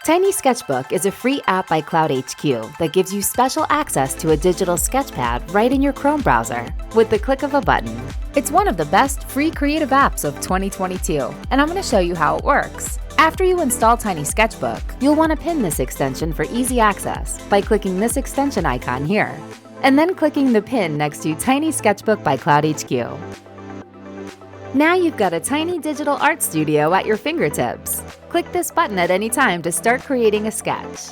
Tiny Sketchbook is a free app by cloudHQ that gives you special access to a digital sketchpad right in your Chrome browser with the click of a button. It's one of the best free creative apps of 2022, and I'm going to show you how it works. After you install Tiny Sketchbook, you'll want to pin this extension for easy access by clicking this extension icon here, and then clicking the pin next to Tiny Sketchbook by cloudHQ. Now you've got a tiny digital art studio at your fingertips. Click this button at any time to start creating a sketch.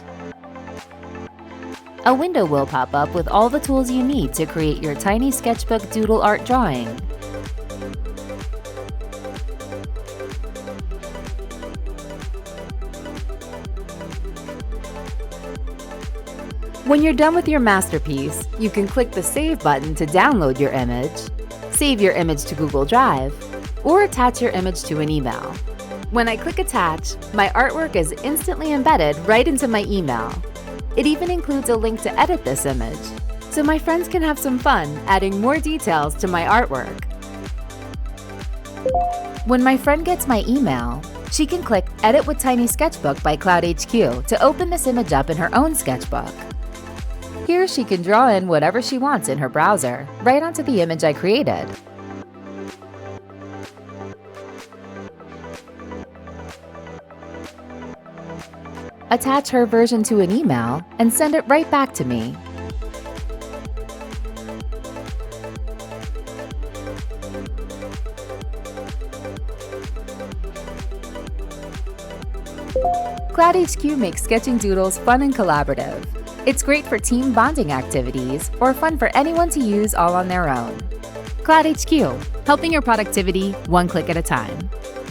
A window will pop up with all the tools you need to create your Tiny Sketchbook Doodle art drawing. When you're done with your masterpiece, you can click the Save button to download your image, save your image to Google Drive, or attach your image to an email. When I click Attach, my artwork is instantly embedded right into my email. It even includes a link to edit this image, so my friends can have some fun adding more details to my artwork. When my friend gets my email, she can click Edit with Tiny Sketchbook by cloudHQ to open this image up in her own sketchbook. Here she can draw in whatever she wants in her browser, right onto the image I created. Attach her version to an email and send it right back to me. cloudHQ makes sketching doodles fun and collaborative. It's great for team bonding activities or fun for anyone to use all on their own. cloudHQ, helping your productivity one click at a time.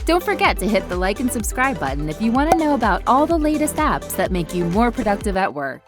Don't forget to hit the like and subscribe button if you want to know about all the latest apps that make you more productive at work.